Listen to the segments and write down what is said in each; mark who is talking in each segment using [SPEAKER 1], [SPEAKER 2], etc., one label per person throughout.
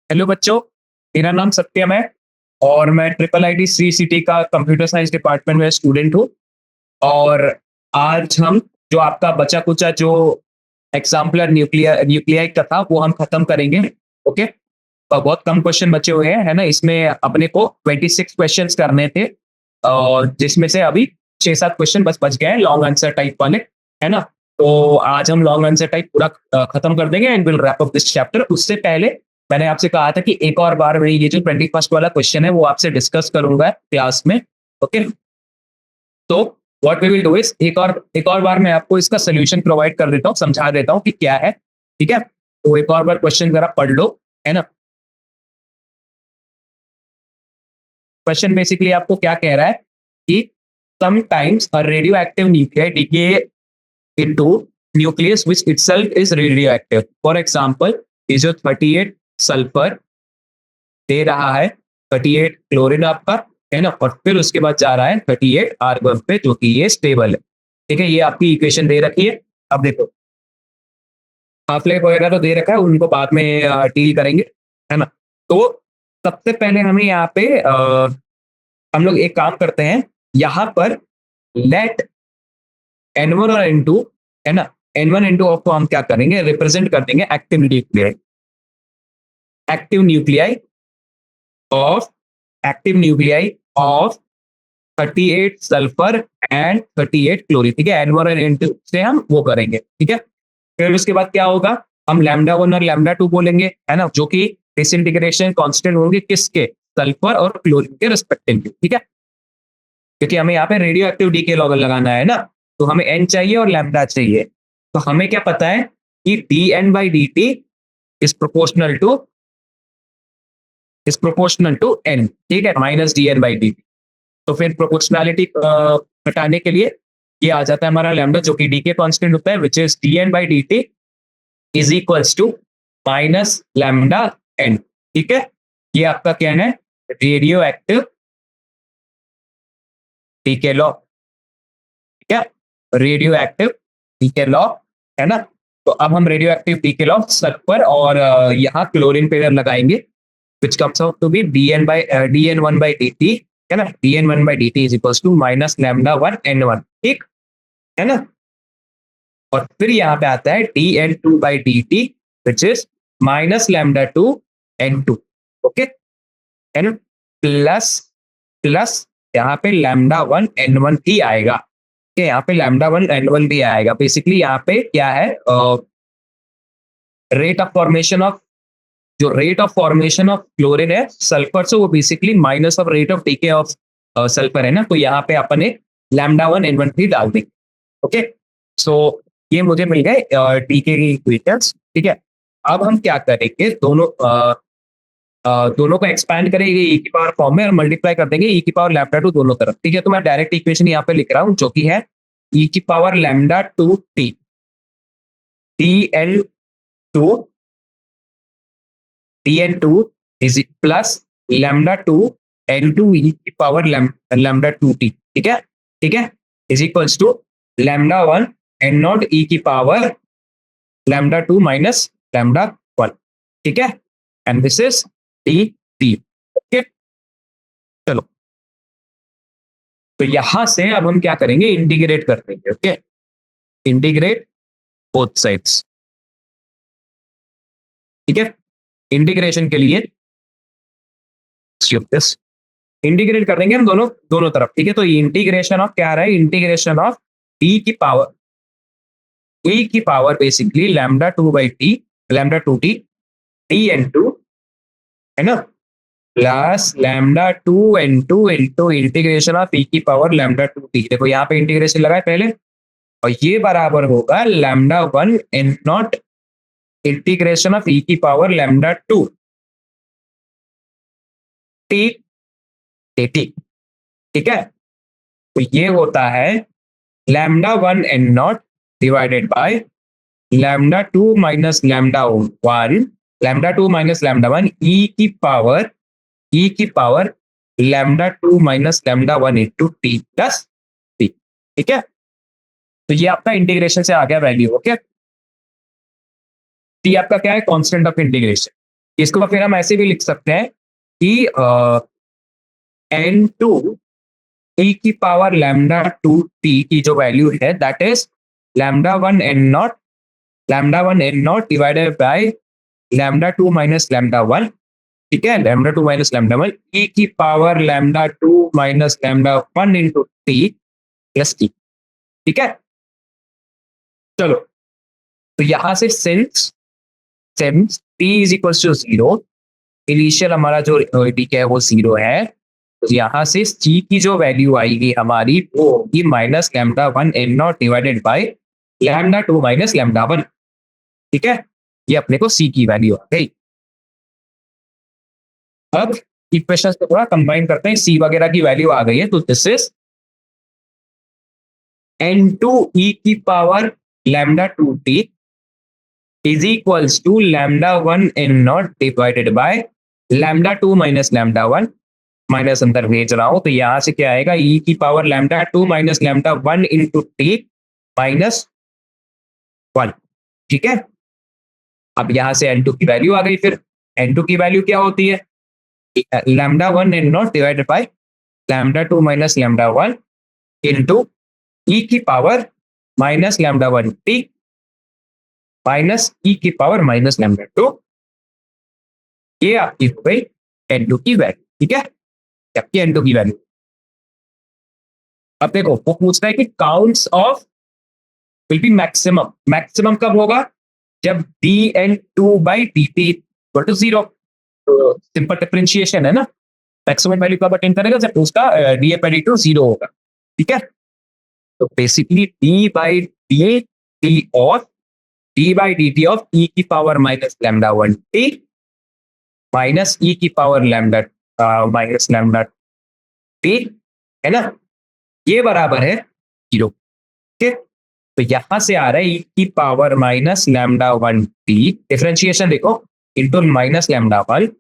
[SPEAKER 1] Hello बच्चों, मेरा नाम सत्यम है और मैं ट्रिपल आईटी सी सिटी का कंप्यूटर साइंस डिपार्टमेंट में स्टूडेंट हूँ। और आज हम जो आपका बचा कुचा जो एग्जाम्पलर न्यूक्लियाई का था वो हम खत्म करेंगे। ओके। और बहुत कम क्वेश्चन बचे हुए हैं, है ना। इसमें अपने को 26 क्वेश्चंस करने थे और जिसमें से अभी 6-7 क्वेश्चन बस बच गए हैं लॉन्ग आंसर टाइप वाले, है ना। तो आज हम लॉन्ग आंसर टाइप पूरा खत्म कर देंगे and will wrap up this chapter. उससे पहले मैंने आपसे कहा था कि एक और बार मैं ये जो 21st वाला क्वेश्चन है वो आपसे डिस्कस करूंगा क्लास में। ओके। तो what we will do is एक और बार मैं आपको इसका सोल्यूशन प्रोवाइड कर देता हूँ, समझा देता हूँ कि क्या है। ठीक है, तो एक और बार क्वेश्चन जरा पढ़ लो, है ना। क्वेश्चन बेसिकली आपको क्या कह रहा है कि sometimes a radioactive nuclei decay into nucleus which itself is radioactive. For example, ये जो 38 सल्फर दे रहा है, 38 क्लोरीन आपका, है ना, और फिर उसके बाद जा रहा है 38 आर्गन पे जो कि ये स्टेबल है। ठीक है, ये आपकी इक्वेशन दे रखी है। अब देखो, हाफ लाइफ वगैरह तो दे रखा है, उनको बाद में डील करेंगे, है ना। तो सबसे पहले हमें यहाँ पे हम लोग एक काम करते हैं, यहाँ पर लेट N1 और N2, है ना, N1 N2 को हम क्या करेंगे, रिप्रेजेंट कर देंगे active nuclei, active nuclei of active nuclei of 38 sulphur and 38 chlorine. ठीक है, N1 और N2 से हम वो करेंगे। ठीक है, फिर उसके बाद क्या होगा, हम लैम्डा 1 और लैम्डा 2 बोलेंगे, है ना, जो कि डिसइंटीग्रेशन कांस्टेंट होंगे किसके, सल्फर और क्लोरीन के रिस्पेक्टिवली। ठीक है, क्योंकि हमें यहाँ पे रेडियो एक्टिव डीके लॉग लगाना है ना, तो हमें एन चाहिए और लैम्डा चाहिए। तो हमें क्या पता है कि D N by D T is proportional to N. ठीक है, minus D N by D T. तो फिर प्रोपोर्शनैलिटी हटाने के लिए ये आ जाता है हमारा लैम्डा, जो कि डी के कॉन्स्टेंट होता है, which is D N by D T is equals to minus lambda N. ठीक है, ये आपका क्या है, रेडियो एक्टिव डीके लॉ। ठीक है, रेडियो एक्टिव डीके लॉ, है ना। तो अब हम radioactive decay law sulphur और यहाँ क्लोरीन पे लगाएंगे, which comes out to be dn1 by dt, है ना, dn1 by dt is equals to minus lambda 1 n1। ठीक है ना। और फिर यहाँ पे आता है dn2 by dt which is minus lambda 2 n2। Okay, है ना, प्लस प्लस यहाँ पे लैम्डा 1 n1 भी आएगा। ठीक है, यहाँ पे लैम्डा 1 n1 भी आएगा। बेसिकली यहाँ पे क्या है, रेट ऑफ फॉर्मेशन ऑफ, जो rate of formation of chlorine है सल्फर से, वो basically minus of rate of DK of sulphur है ना। तो यहाँ पे अपन एक लैम्डा 1 n1 भी डाल देंगे। ओके, सो ये मुझे मिल गए डीके की इक्वेशंस। ठीक है, अब हम क्या करेंगे, दोनों को एक्सपैंड करेंगे ई की पावर फॉर्म में और मल्टीप्लाई कर देंगे ई की पावर लैम्डा 2 दोनों तरफ। ठीक है, तो मैं डायरेक्ट इक्वेशन यहाँ पे लिख रहा हूँ जो कि है ई की power lambda 2 T T L 2 Tn2 is plus lambda 2 N2 e की पावर लैम्डा 2t। ठीक है, ठीक है, is equals to lambda 1 N naught e की पावर लैम्डा 2 माइनस लैम्डा 1। ठीक है, and this is dt। Okay, चलो, तो यहां से अब हम क्या करेंगे, इंटीग्रेट कर देंगे। Okay, integrate both sides. ठीक है, इंटीग्रेशन के लिए इंटीग्रेट कर देंगे हम दोनों दोनों तरफ। ठीक है, तो इंटीग्रेशन ऑफ क्या आ रहा है, इंटीग्रेशन ऑफ ई की power basically lambda 2 by T, lambda 2t T N two, है ना, plus lambda 2 N two into integration of E की पावर लैम्डा 2t। देखो यहाँ पे इंटीग्रेशन लगाए पहले, और ये बराबर होगा lambda 1 N naught integration of E की पावर लैम्डा 2 टी टी। ठीक है, तो ये होता है lambda 1 N naught divided by lambda 2 minus lambda 1, lambda 2 minus lambda 1 E की power lambda 2 minus lambda 1 into T plus T. ठीक है, तो ये आपका इंटीग्रेशन से आ गया वैल्यू। ओके, टी आपका क्या है, कांस्टेंट ऑफ इंटीग्रेशन। इसको फिर हम ऐसे भी लिख सकते हैं कि n2 e की पावर लैम्डा 2t की जो वैल्यू है that is lambda 1 n not divided by lambda 2 minus lambda 1। ठीक है, लैम्डा 2 माइनस लैम्डा 1 e की power lambda 2 minus lambda 1 into T plus T. ठीक है, चलो तो यहां से since T is equal to zero, initial हमारा जो टी है वो जीरो है, तो यहाँ से सी की जो वैल्यू आएगी हमारी वो होगी minus lambda 1 n not divided by lambda 2 minus lambda 1। ठीक है, ये अपने को सी की वैल्यू आ गई। अब इक्वेशन को थोड़ा कंबाइन करते हैं, सी वगैरह की वैल्यू आ गई है, तो दिस इज n2 e की power lambda 2t is equals to lambda 1 n not divided by lambda 2 minus lambda 1। Minus अंदर भेज रहा हूं, तो यहां से क्या आएगा, e की power lambda 2 minus lambda 1 into T minus 1। ठीक है, अब यहां से n2 की वैल्यू आ गई। फिर n2 की वैल्यू क्या होती है, lambda 1 n not divided by lambda 2 minus lambda 1 into e की power minus lambda 1 T minus e की पावर माइनस लैम्डा 2। ये आपकी हो गई n2 की वैल्यू। ठीक है, जबकि n2 की वैल्यू, अब देखो वो पूछता है कि counts of will be maximum, maximum कब होगा, जब dn2 by dt equal to zero. तो सिंपल डिफरेंशिएशन है ना, मैक्सिमम वैल्यू कब अटेन करेगा, जब उसका D by D to zero होगा। ठीक है, तो basically D by D T of E की power minus lambda 1 T minus E की power lambda minus lambda T, है ना, ये बराबर है जीरो। ठीक है, तो यहां से आ रहा है ई की power minus lambda 1 T, differentiation देखो, into minus lambda 1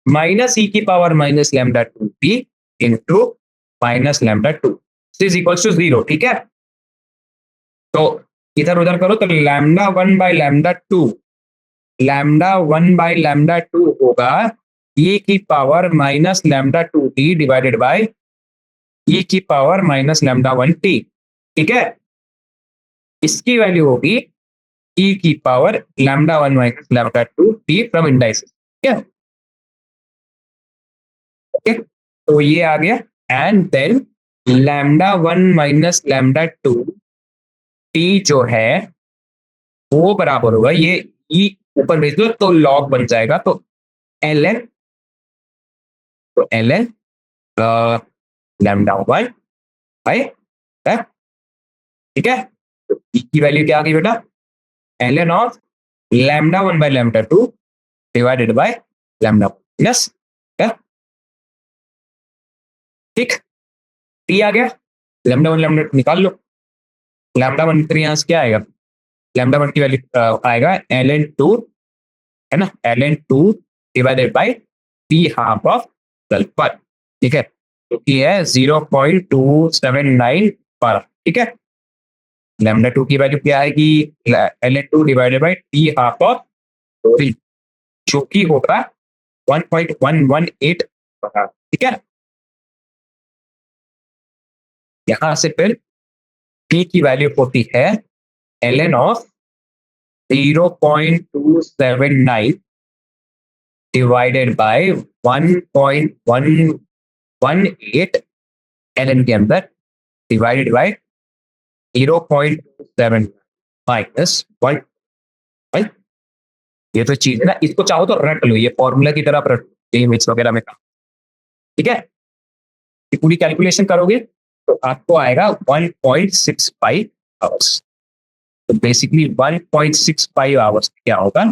[SPEAKER 1] minus E की power minus lambda 2 T into minus lambda 2 is equal to zero. ठीक है, तो इधर उधर करो तो लैम्डा 1 बाई लैम्डा 2 होगा e की power minus lambda 2 T divided by e की पावर माइनस लैम्डा 1 टी। ठीक है, इसकी वैल्यू होगी e की power lambda 1 minus lambda 2 T from indices. ठीक है, ओके, तो ये आ गया, and then lambda 1 minus lambda 2 T जो है वो बराबर होगा, ये ई ऊपर भेज दो तो लॉग बन जाएगा, तो एल एन, तो एल एन लैम्डा 1 बाई, ठीक है, तो ई की वैल्यू क्या आ गई बेटा, L N of lambda 1 by lambda 2 divided by lambda plus, ठीक, टी आ गया, लैम्डा 1 लैम्डा निकाल लो, लैम्डा 1 फिर यहां से क्या आएगा, लैम्डा 1 की वैल्यू आएगा एल एन 2, है ना, L N 2 divided by T half of sulphur. ठीक है, तो ये है 0.279 पर। ठीक है, लैम्डा 2 की वैल्यू क्या आएगी, L N 2 divided by T half of T, जो कि होगा 1.118। ठीक है, यहां से फिर टी की वैल्यू होती है L N of 0.279 divided by 1.118 L N के अंदर डिवाइडेड बाय 0.7 माइनस 1। ये तो चीज है ना, इसको चाहो तो रट लो, ये फॉर्मूला की तरह आप रट मिक्स वगैरह में। ठीक है, ये पूरी कैलकुलेशन करोगे तो आपको आएगा 1.65 आवर्स। तो बेसिकली 1.65 आवर्स क्या होगा,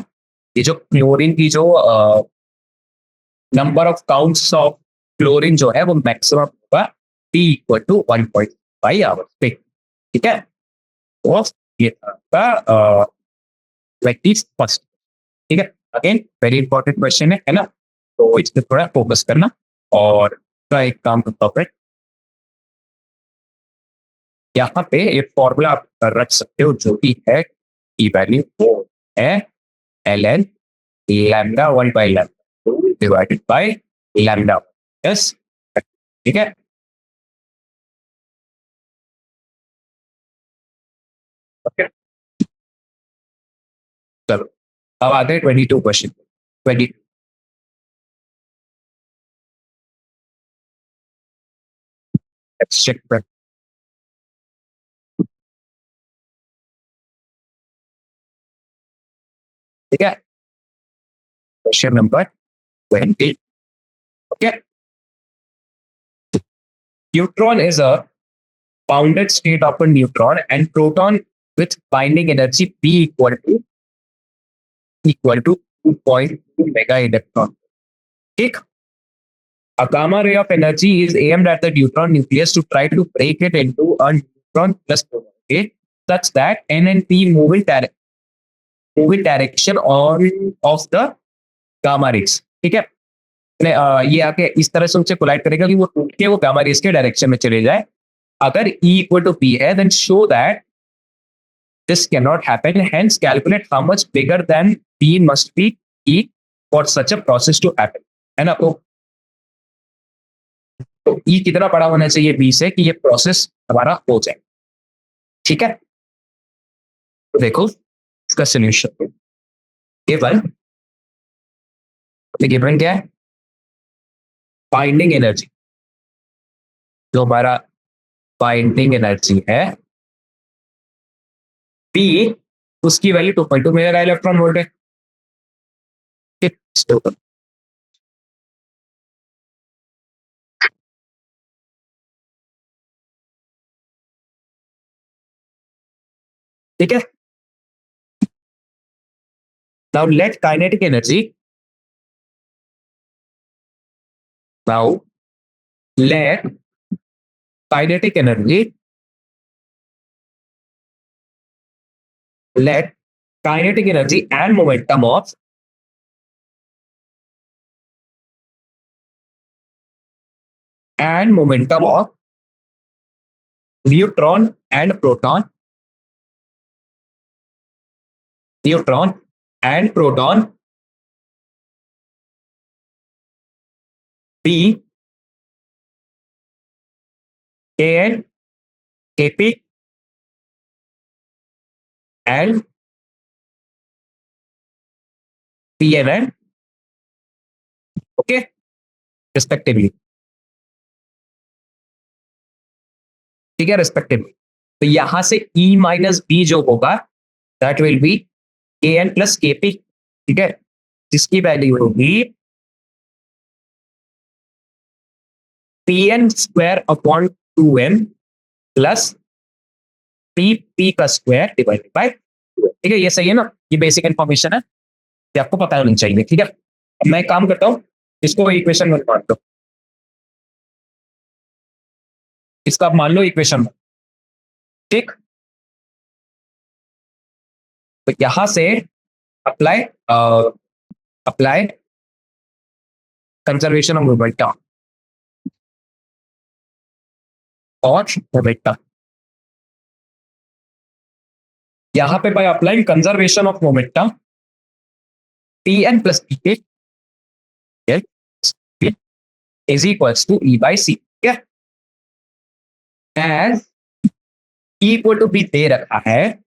[SPEAKER 1] ये जो क्लोरीन की जो number of counts of chlorine जो है वो मैक्सिमम होगा टी इक्वल टू 1.5 आवर्स पे। ठीक है, तो ये था 21st। ठीक है, अगेन वेरी इंपॉर्टेंट क्वेश्चन है ना, तो इस पर थोड़ा फोकस करना, और का एक काम करता है, यहाँ पे एक फॉर्मूला आप रख सकते हो जो कि है की वैल्यू वो है L N lambda 1 by lambda 2 divided by lambda. Yes, ठीक है. Okay. चलो अब आते हैं 22 क्वेश्चन. 20. Let's check that. ठीक है. Question number 20. Okay. Neutron is a bounded state of a neutron and proton with binding energy P equal to 2.2 mega electron. ठीक. A gamma ray of energy is aimed at the neutron nucleus to try to break it into a neutron plus proton, okay, such that N and P move in direction of the gamma rays. ठीक है. ये आके इस तरह से उनसे collide करेगा कि वो टूट के वो गामा रेस के डायरेक्शन में चले जाए. अगर E इक्वल टू P है, then show that this cannot happen. Hence, calculate how much bigger than P must be E for such a process to happen. है ना. तो E कितना बड़ा होना चाहिए B से कि ये प्रोसेस हमारा हो जाए. ठीक है. तो देखो इसका सोल्यूशन. गिवन गिवन क्या है? Binding energy. जो हमारा बाइंडिंग एनर्जी है P, उसकी वैल्यू 2.2 मेगा इलेक्ट्रॉन वोल्ट है. ठीक है. Now let kinetic energy. Now let kinetic energy. Let kinetic energy and momentum of neutron and proton be Kn, Kp and Pn, okay, respectively. ठीक है, respectively. तो यहां से E माइनस बी जो होगा that will be Kn plus Kp. ठीक है, जिसकी वैल्यू होगी Pn square upon 2m plus P का स्क्वायर डिवाइडेड बाय 2. ठीक है, ये सही है ना. ये बेसिक इंफॉर्मेशन है, ये आपको पता होनी चाहिए. ठीक है. अब मैं काम करता हूं, इसको इक्वेशन वन मान लो. इसका आप मान लो इक्वेशन. ठीक. तो यहां से apply apply conservation of momentum और मोमेंटम. यहां पे by applying conservation of momentum Pn plus Pk is equals to E by C. ठीक है. As E equal to B दे रखा है,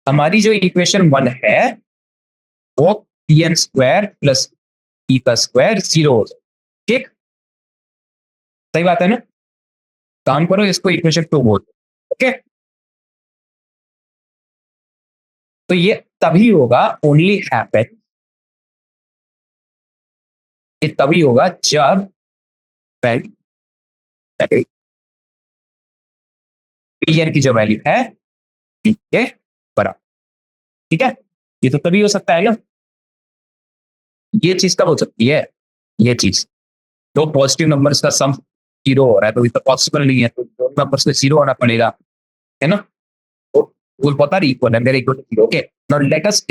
[SPEAKER 1] हमारी जो इक्वेशन वन है वो Pn स्क्वायर प्लस P का स्क्वायर 0. ठीक, सही बात है ना. काम करो, इसको इक्वेशन 2 बोल. ओके. तो ये तभी होगा, ओनली हैपन, ये तभी होगा जब Pn की जो वैल्यू है P के बराबर. ठीक है, ये तो तभी हो सकता है ना. ये चीज कब हो सकती है? ये चीज दो पॉजिटिव नंबर्स का सम 0 हो रहा है, तो ये तो पॉसिबल नहीं है. तो दो नंबर्स में 0 होना पड़ेगा, है ना. तो वो पता नहीं इक्वल है, मेरे equal to 0. Okay, now let us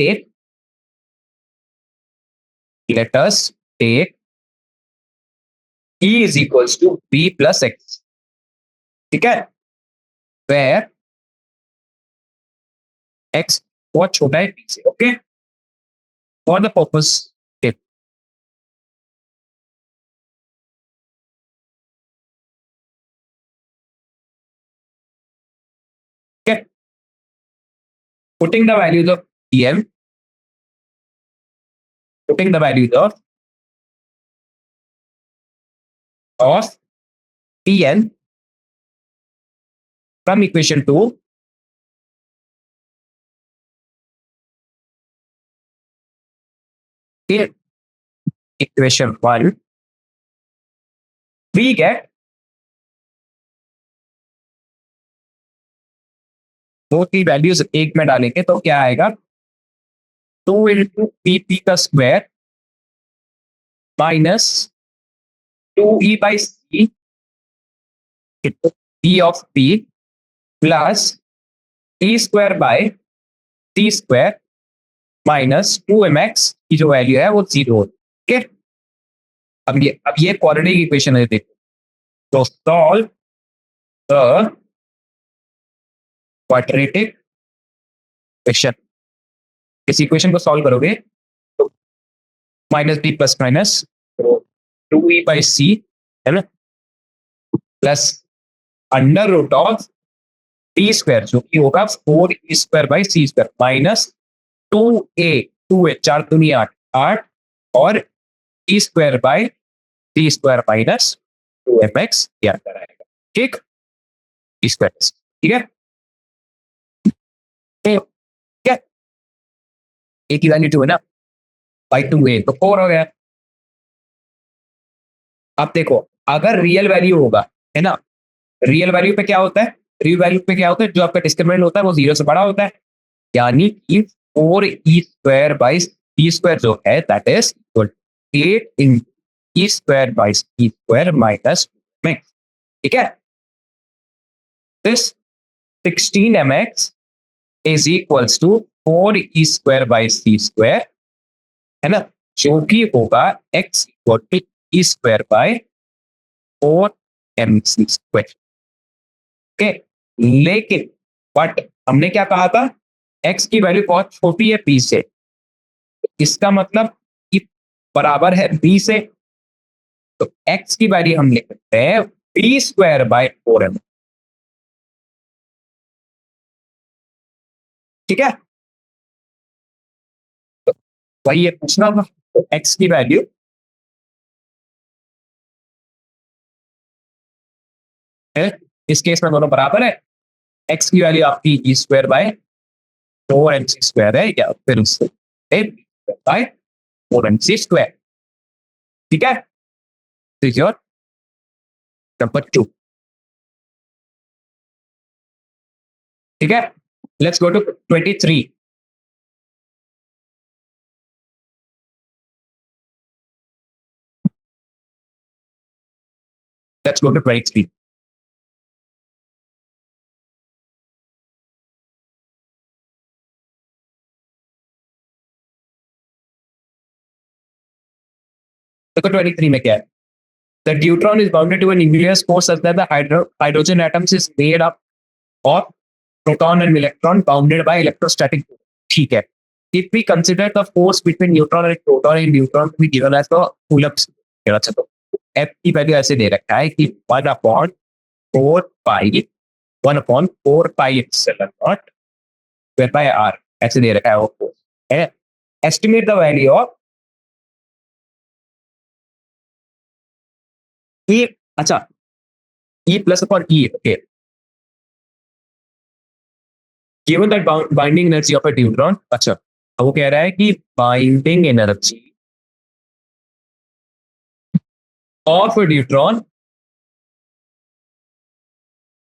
[SPEAKER 1] take E is equals to B plus X. ठीक है, where X बहुत छोटा है P से. Okay, for the purpose. Okay. Okay. Putting the values of Pm, putting the values of Pn from equation 2 to equation 1, we get वो की values एक में डालेंगे तो क्या आएगा, 2 into Pp का square minus 2E/c P of P plus T square by T square minus 2mx की जो वैल्यू है वो 0। ठीक है, अब ये क्वाड्रेटिक इक्वेशन है, देखो। तो सॉल्व द क्वाड्रेटिक इक्वेशन, इस इक्वेशन को सॉल्व करोगे तो minus B plus minus 2E/c है ना, plus under root of T square जो कि होगा 4E² / c² माइनस 2a 4 दूनी 8 8 और T² / माइनस 2mx याद कराएगा। ठीक, T², ठीक है, ठीक है, a की वैल्यू 2 है ना, बाई 2a तो 4 हो गया। अब देखो, अगर रियल वैल्यू होगा, है ना, रियल वैल्यू पे क्या होता है, रियल वैल्यू पे क्या होता है, जो आपका डिस्क्रिमिनेंट होता है वो 0 से बड़ा होता है, यानी कि 4E² / c² जो है that is 8 E² / c² minus mx। ठीक है, this 16mx is equals to 4E² / c², है ना, जो कि होगा x equal to E² / 4mc²। Okay, लेकिन बट हमने क्या कहा था, x की वैल्यू बहुत छोटी है p से, इसका मतलब कि बराबर है b से, तो x की वैल्यू हम लिख सकते हैं p² / 4m। ठीक है, तो वही ये पूछना था, तो x की वैल्यू है, इस केस में दोनों बराबर है, x की वैल्यू आपकी E² / 4mc² है, या फिर उससे by 4mc²। ठीक है, तो योर नंबर 2। ठीक है, let's go to 23। Let's go to 23। देखो 23 में क्या है, the deuteron is bounded to a nucleus core such that the hydrogen atoms is made up of proton and electron bounded by electrostatic force। ठीक है, if we consider the force between neutron and proton and neutron to be given as the Coulomb's, अच्छा तो F की value ऐसे दे रखा है कि 1/4 pi 1/4 pi epsilon naught square by r, ऐसे दे रखा है वो force है। estimate the value of E, अच्छा E plus upon E, okay, given that binding energy of a deuteron। अच्छा, अब वो कह रहा है कि binding energy of a deuteron,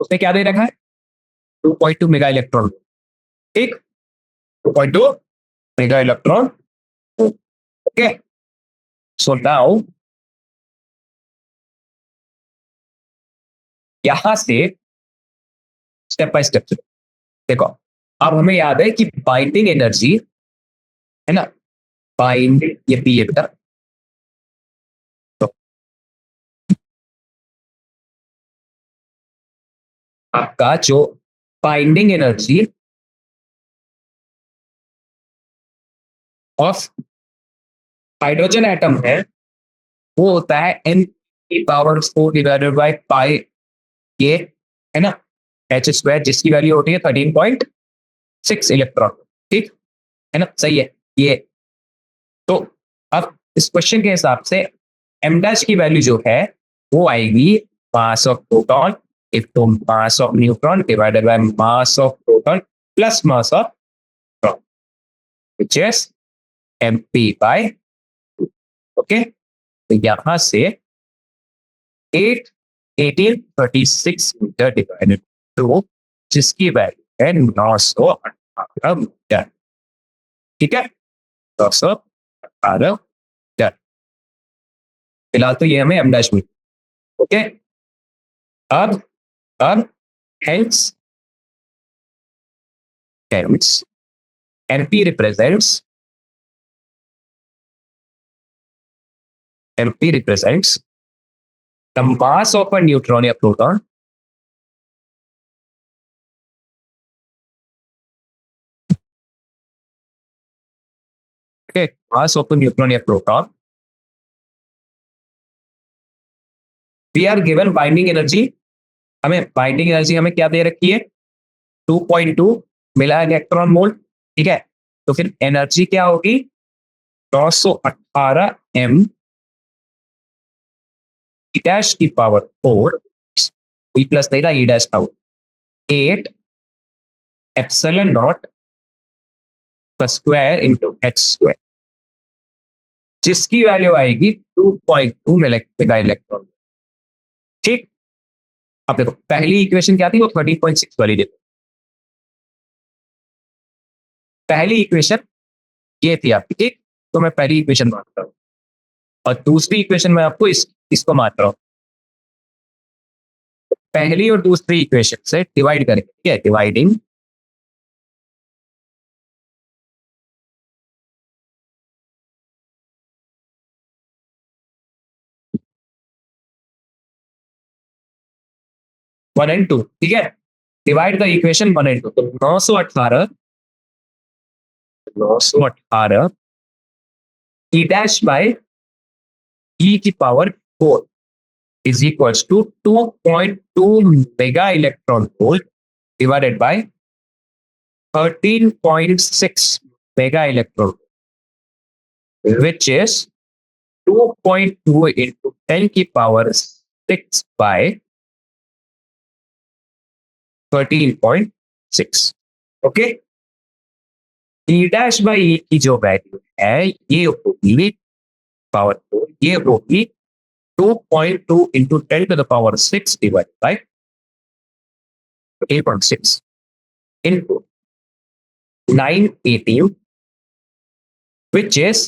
[SPEAKER 1] उसने क्या दे रखा है, 2.2 मेगा इलेक्ट्रॉन। ठीक, 2.2 mega electron. Okay, so now यहां से स्टेप बाय स्टेप देखो, अब हमें याद है कि बाइंडिंग एनर्जी है ना, बाइंडिंग ये पी है बेटा, तो आपका जो binding energy of hydrogen atom है वो होता है n की पावर 4 डिवाइडेड बाय पाई ये, है ना, एच स्क्वायर, जिसकी वैल्यू होती है 13.6 इलेक्ट्रॉन। ठीक है ना, सही है ये। तो अब इस क्वेश्चन के हिसाब से एम डैश की वैल्यू जो है वो आएगी mass of proton into mass of neutron divided by mass of proton plus mass of neutron, which is mp by 2। Okay, तो यहां से 8 1836 मीटर डिवाइडेड टू, जिसकी वैल्यू है 918 मीटर। ठीक है, 918 मीटर। फिलहाल तो ये हमें एम डैश मिली। ओके, अब hence NP represents the mass of a neutron or proton okay, mass of a neutron or proton, we are given binding energy, हमें बाइंडिंग एनर्जी हमें क्या दे रखी है 2.2 मिला इलेक्ट्रॉन मोल। ठीक है, तो फिर एनर्जी क्या होगी 918 m ई डैश की पावर 4 ई प्लस देगा ई डैश पावर 8 एप्सिलॉन नॉट का स्क्वायर इनटू एच स्क्वायर, जिसकी वैल्यू आएगी 2.2 मेगा इलेक्ट्रॉन। ठीक, अब देखो पहली इक्वेशन क्या थी, वो 13.6 वाली थी। पहली इक्वेशन ये थी आपकी, ठीक, तो मैं पहली इक्वेशन मानता हूं और दूसरी इक्वेशन में आपको इसको मानता हूं। पहली और दूसरी इक्वेशन से डिवाइड करेंगे। ठीक है, डिवाइडिंग वन एंड टू। ठीक है, divide the equation one and two, तो 918 ई डैश बाय ई की power 4 is equals to 2.2 mega electron volt divided by 13.6 mega electron volt, which is 2.2 into 10 की power 6 by 13.6। Okay, E dash by E की जो value है ये होगी power 4, ये होगी 2.2 into 10 to the power 6 divided by 8.6 into 918, which is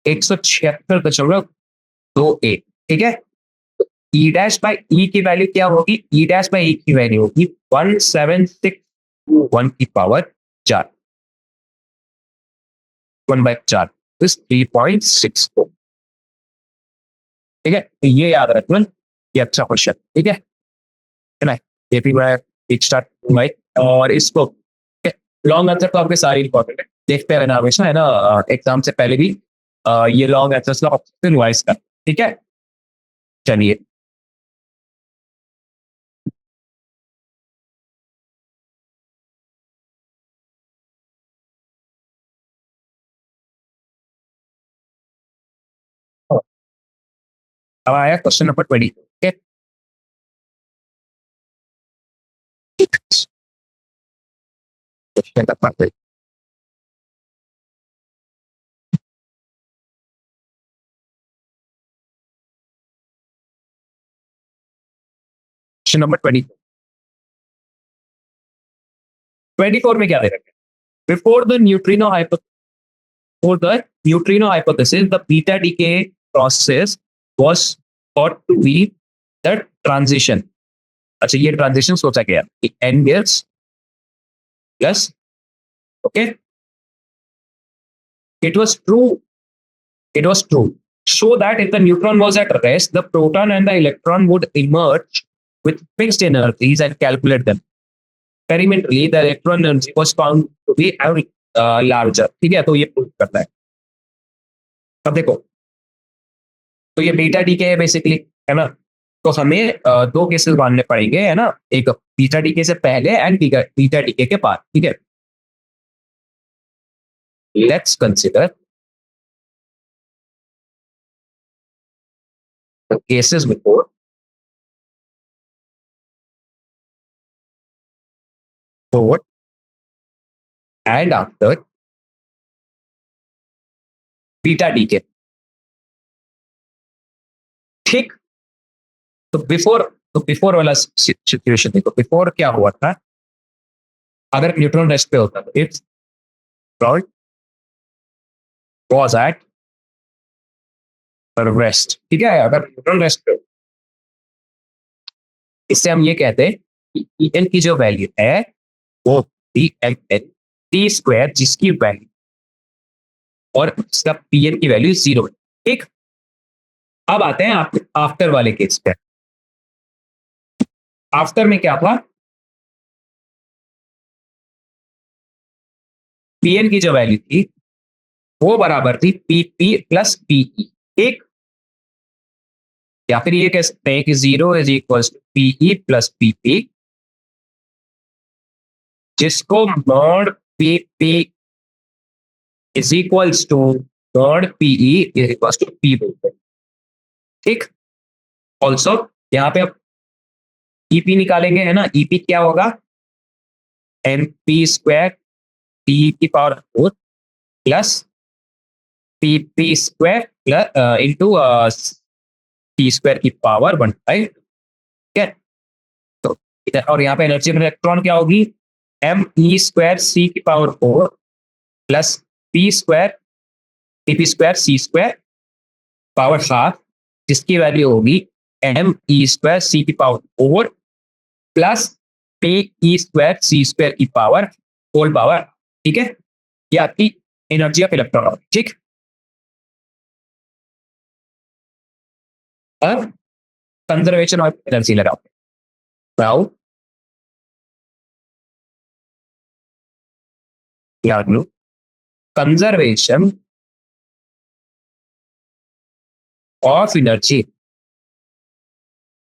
[SPEAKER 1] 176.28। ठीक है, ई डैश बाई ई की वैल्यू क्या होगी, ई डैश बाई ई की वैल्यू होगी 17621 की पावर 4, 1/4 इज 3.64। ठीक है, तो ये याद रखना, ये अच्छा क्वेश्चन। ठीक है ना, ये भी मैं एक स्टार्ट भाई, और इसको लॉन्ग आंसर तो आपके सारे इंपॉर्टेंट है, देखते रहना हमेशा, है ना, एग्जाम से पहले भी ये लॉन्ग आंसर्स का ऑप्शन रिवाइज कर। ठीक है, चलिए अब आया क्वेश्चन नंबर 20। ठीक है, क्वेश्चन नंबर 24 में क्या दे रखे, before the neutrino for the neutrino hypothesis, the beta decay process was thought to be the transition। अच्छा, ये ट्रांजिशन सोचा गया कि n gives plus. Okay, it was true so that if the neutron was at rest, the proton and the electron would emerge with fixed energies and calculate them experimentally, the electron energy was found to be larger। ठीक है, तो ये prove करता है। अब देखो, तो ये बीटा डीके है बेसिकली, है ना। तो हमें दो केसेस मानने पड़ेंगे, है ना, एक बीटा डीके से पहले एंड बीटा डीके के बाद, ठीक है। Let's consider the cases before forward and after beta decay, ठीक। तो बिफोर वाला सिचुएशन देखो, बिफोर क्या हुआ था, अगर न्यूट्रॉन रेस्ट पे होता तो इट्स वॉज एट रेस्ट, ठीक है। अगर न्यूट्रॉन रेस्ट पे, इससे हम ये कहते हैं कि एन की जो वैल्यू है वो D M N T square, जिसकी वैल्यू और इसका पी एन की वैल्यू 0 है, ठीक। अब आते हैं आफ्टर वाले केस पे। आफ्टर में क्या था, पी एन की जो वैल्यू थी वो बराबर थी पी पी प्लस पीई, ठीक। या फिर ये कह सकते हैं कि 0 = पीई प्लस पीपी, जिसको mod P P is equals to mod PE is equals to P बोलते हैं, ठीक। ऑल्सो यहाँ पे अब ईपी निकालेंगे, है ना। ईपी क्या होगा, एन पी स्क्वायर टी की power 4 plus P P square plus into T square की पावर 1/, ठीक है। तो इधर और यहाँ पे एनर्जी ऑफ इलेक्ट्रॉन क्या होगी, एम ई स्क्वायर सी की power 4 plus P square TP square C square power half, जिसकी वैल्यू होगी एम ई स्क्वायर सी की power 4 plus P E square C square की पावर होल पावर, ठीक है। ये आपकी एनर्जी ऑफ इलेक्ट्रॉन, ठीक। अब कंजर्वेशन ऑफ एनर्जी लगाओ, नाउ याद लो, conservation of energy,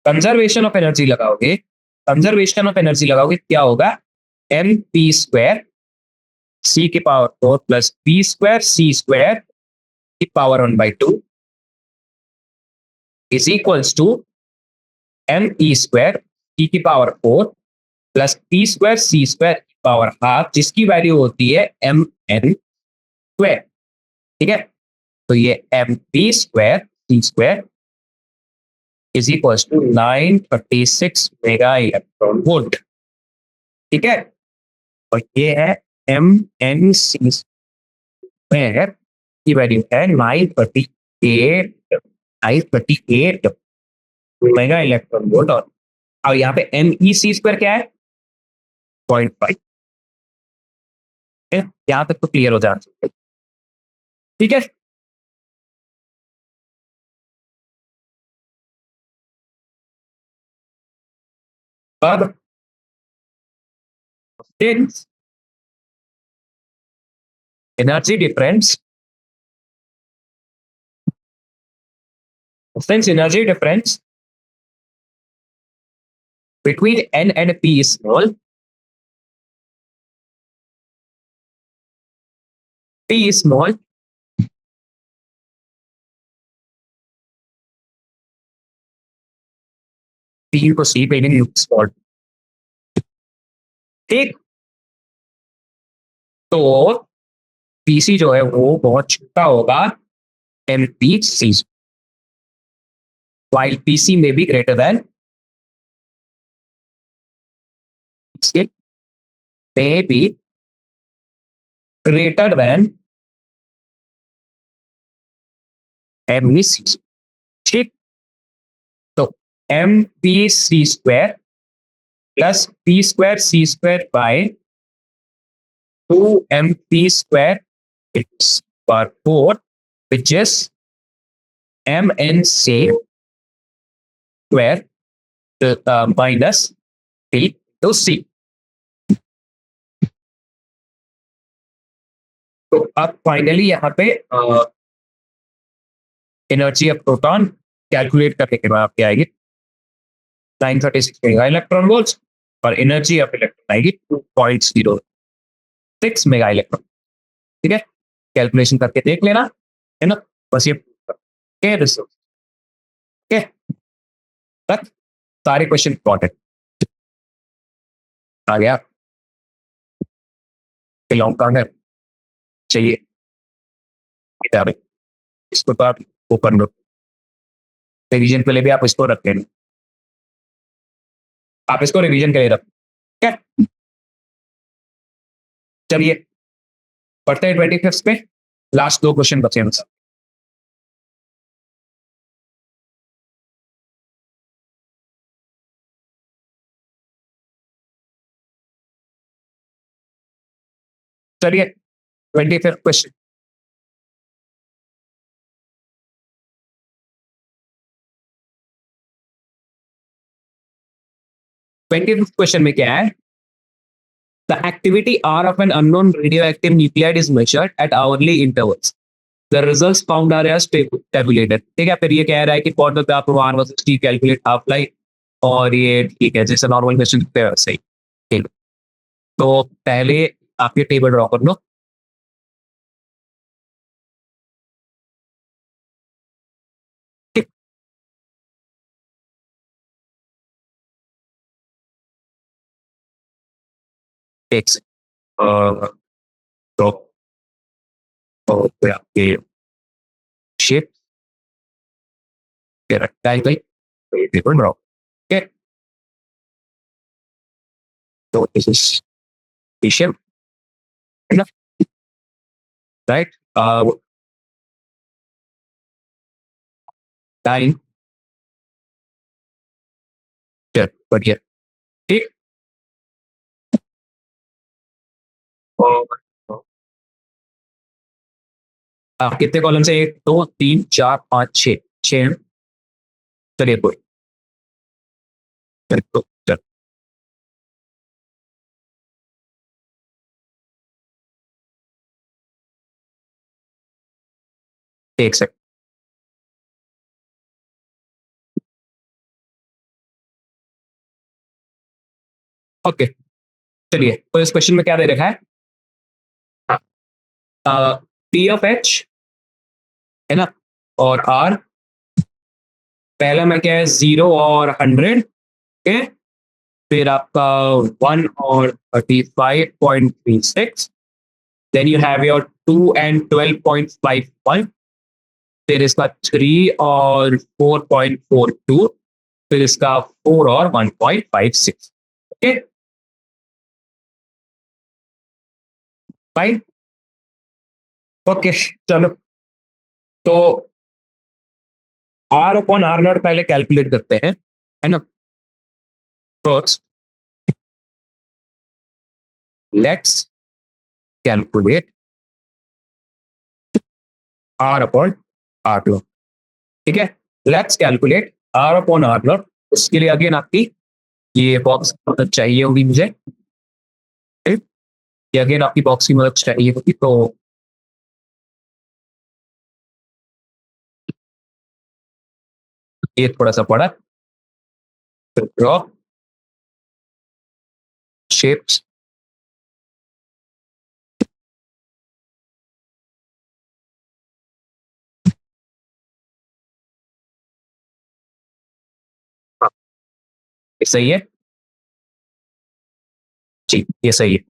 [SPEAKER 1] conservation of energy लगाओगे, कंजर्वेशन ऑफ एनर्जी लगाओगे क्या होगा, एम पी स्क्वायर सी की power 4 plus P square C square की power 1/2 is equals to M E square C की power 4 plus P square C square की power half, जिसकी value होती है एम एन स्क्वायर, ठीक है। तो ये M P square C square is equals to 936 mega electron volt, ठीक है। और ये है एम एन सी स्क्वायर की वैल्यू है 938 मेगा इलेक्ट्रॉन वोल्ट। और यहाँ पे एम ई सी स्क्वायर क्या है, 0.5, यहां तक तो क्लियर हो जाना चाहिए, ठीक है। अब since energy difference since energy difference between n and p is small, p is small, p को c पे नहीं स्मॉल, ठीक। तो pc जो है वो बहुत छोटा होगा M P C, while pc may be greater than it may be greater than M E C, ठीक। तो M P C square plus P square C square by 2mp square it's per 4, which is mnc square minus p to c। तो अब finally यहाँ पे energy of proton calculate करने के बाद आपकी आएगी 936 मेगा इलेक्ट्रॉन वोल्ट्स और एनर्जी ऑफ इलेक्ट्रॉन आएगी 2.06 मेगा इलेक्ट्रॉन। ठीक है, कैलकुलेशन करके देख लेना, है ना, बस ये के रिसोर्स के तक सारे क्वेश्चन इंपॉर्टेंट आ गया। लॉन्ग टर्म है चाहिए, इसको तो आप ओपन लो, रिवीजन के लिए भी आप इसको रख लेना, आप इसको रिवीजन के लिए रख, ठीक है। चलिए पढ़ते हैं 25 पे, लास्ट 2 क्वेश्चन बचे हैं। चलिए 25 क्वेश्चन, क्वेश्चन में क्या है, the activity R of an unknown radioactive nuclide is measured at hourly intervals, the results found are as tabulated. ठीक है, फिर ये कह रहा है कि for the graph of R versus T calculate half life, और ये ठीक है जैसे नॉर्मल क्वेश्चन लिखते हैं वैसे ही। ठीक, तो पहले आप ये टेबल ड्रॉ कर लो। एक से तो आपके शेप के रेक्टेंगल टेबल ड्रॉ, ओके, तो this is shape, right, time बढ़िया, ठीक। और कितने कॉलम से, 1 2 3 4 5 6 6, चलिए कोई, तो चल एक सेकंड, ओके। चलिए तो इस क्वेश्चन में क्या दे रखा है, टी ऑफ एच, है ना, और आर, पहला में क्या है 0 और 100, ओके, फिर आपका 1 और 35.36, then you have your 2 and 12.51, फिर इसका 3 और 4.42, फिर इसका 4 और 1.56, ओके फाइन, ओके। चलो तो आर अपॉन आर नॉट पहले कैलकुलेट करते हैं, है ना। First let's calculate R upon R not, ठीक है, let's calculate R upon R not. उसके लिए अगेन आपकी ये बॉक्स मदद चाहिए होगी मुझे, ठीक? ये अगेन आपकी बॉक्स की मदद चाहिए होगी, तो ये थोड़ा सा पड़ा, ड्रॉ शेप्स, ये सही है जी, ये सही है।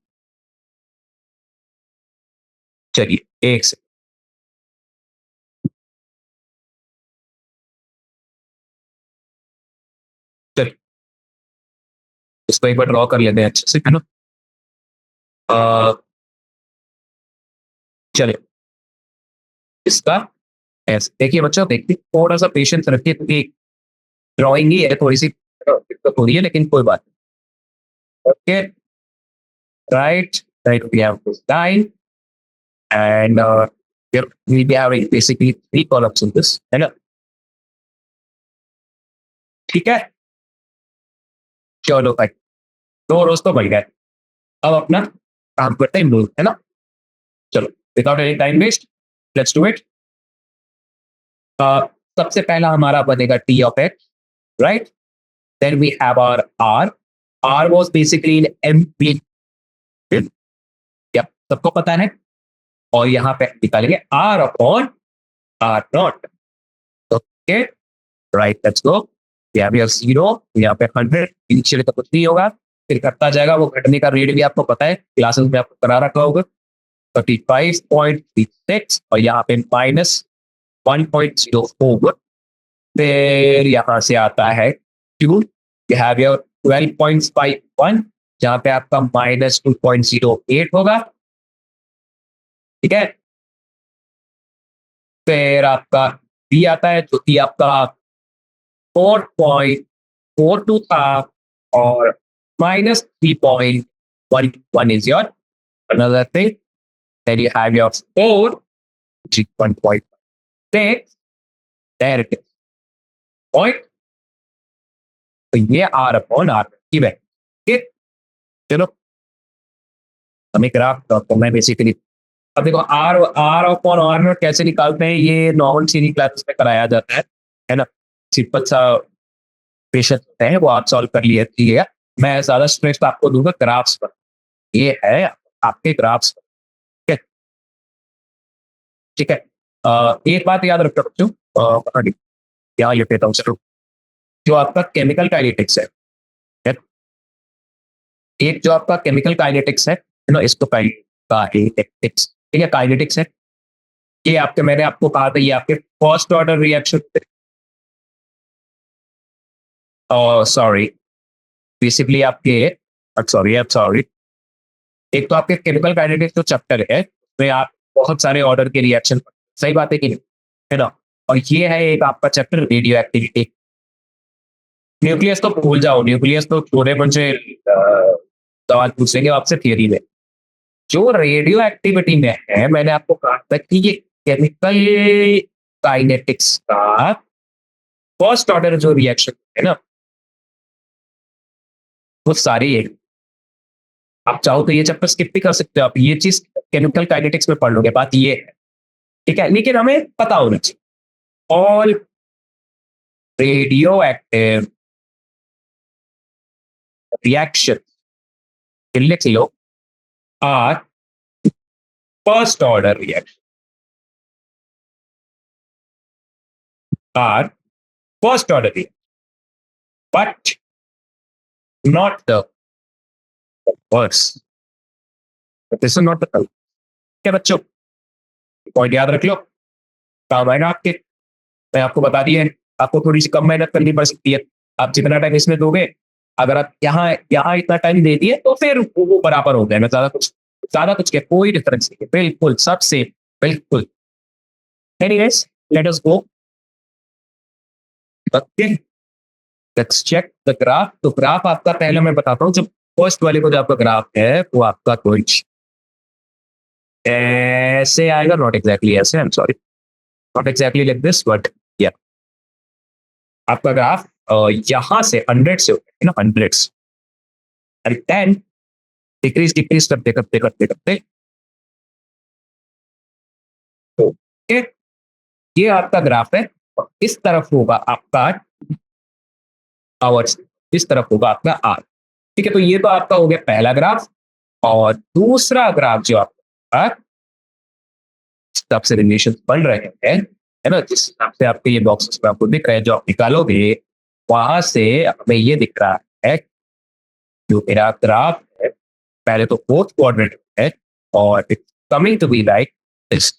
[SPEAKER 1] चलिए एक से, चलिए इसको एक बार ड्रॉ कर लेते हैं अच्छे से, है ना। चलिए इसका ऐसे देखिए बच्चों, देखिए थोड़ा सा पेशेंस रखिए, क्योंकि ड्राइंग ही है, थोड़ी सी दिक्कत हो रही है, लेकिन कोई बात नहीं, okay, right, right, we have this line and we be having basically 3 columns in this, है ना, ठीक है। चलो भाई 2 रोज तो बढ़ गए, अब अपना काम करते हैं, है ना। चलो without any time waste, let's do it. सबसे पहला हमारा बनेगा T of X, right? Then we have our R, R was basically in MP, क्या सबको पता है? और यहाँ पे निकालेंगे R upon R not, okay, right, let's go. यहाँ पे 0, यहाँ पे 100, इनिशियली तो कुछ नहीं होगा, फिर करता जाएगा, वो घटने का रेट भी आपको पता है, क्लासेस में आपको करा रखा होगा, 35.36, और यहाँ पे माइनस 1.04, फिर यहाँ से आता है Q, you have your 12.51, जहाँ पे आपका माइनस 2.08 होगा, ठीक है। फिर आपका B आता है जो कि आपका 4.42 था, और minus 3.11 is your another thing. Then you have your 4, 1.6, there it is, point. तो ये R अपॉन R की वैल्यू, ठीक, चलो हमें ग्राफ तो मैं बेसिकली, अब देखो R अपॉन R नॉट कैसे निकालते हैं, ये नॉर्मल सीरीज क्लासेस में कराया जाता है ना, सिंपल सा क्वेश्चन है, वो आप सॉल्व कर लिए, ठीक है। मैं ज्यादा स्ट्रेस आपको दूंगा ग्राफ्स पर, ये है आपके ग्राफ्स पर, ठीक है, ठीक है। एक बात याद रखना बच्चों, यहाँ ये कहता हूँ चलो, जो आपका केमिकल काइनेटिक्स है, एक जो आपका केमिकल काइनेटिक्स है ना, इसको काइनेटिक्स, ठीक है, काइनेटिक्स है, ये आपके, मैंने आपको कहा था, ये आपके first order reaction, sorry, basically आपके, सॉरी, एक तो आपके केमिकल काइनेटिक्स जो चैप्टर है, उसमें आप बहुत सारे ऑर्डर के रिएक्शन, सही बात है कि नहीं, है ना, और ये है एक आपका चैप्टर रेडियो एक्टिविटी। न्यूक्लियस तो भूल जाओ, न्यूक्लियस तो छोटे बच्चे सवाल पूछेंगे आपसे थियरी में, जो रेडियो एक्टिविटी में है, मैंने आपको कहा था कि ये केमिकल काइनेटिक्स का फर्स्ट ऑर्डर जो रिएक्शन है ना, वो सारी है, आप चाहो तो ये चैप्टर स्किप भी कर सकते हो, आप ये चीज केमिकल काइनेटिक्स में पढ़ लोगे, बात ये है, ठीक है, लेकिन हमें पता होना चाहिए ऑल रेडियो एक्टिव रिएक्शन, लिख लो, are first order reaction, are first order reaction, but not the first, this is not the, क्या बच्चों, पॉइंट याद रख लो, काम आएगा आपके, मैं आपको बता दिया है, आपको थोड़ी सी कम मेहनत करनी पड़ सकती है, आप जितना टाइम इसमें दोगे, अगर आप यहाँ यहाँ इतना टाइम दे दिए तो फिर वो बराबर हो गया, मैं ज्यादा कुछ क्या, कोई डिफरेंस नहीं है, बिल्कुल सब सेम, बिल्कुल। Anyways let us go, let's check the graph. तो ग्राफ आपका पहले मैं बताता हूँ, जब फर्स्ट वाले को जो आपका ग्राफ है वो आपका कुछ ऐसे आएगा, नॉट एग्जैक्टली ऐसे, I am sorry, not exactly like this, but या आपका ग्राफ यहां से 100 से होता है ना, 100 एंड देन डिक्रीज करते करते करते करते, ओके, ये आपका ग्राफ है, और इस तरफ होगा आपका आवर्स, इस तरफ होगा आपका आर, ठीक है। तो ये तो आपका हो गया पहला ग्राफ, और दूसरा ग्राफ जो आपका हिसाब से रिलेशन बन रहे हैं, है ना, जिस हिसाब से आपके ये बॉक्सेस पे आपको दिख रहे हैं, जो आप निकालोगे वहां से हमें ये दिख रहा है, जो मेरा ग्राफ है पहले तो फोर्थ क्वाड्रेंट है, और it's coming to be like this,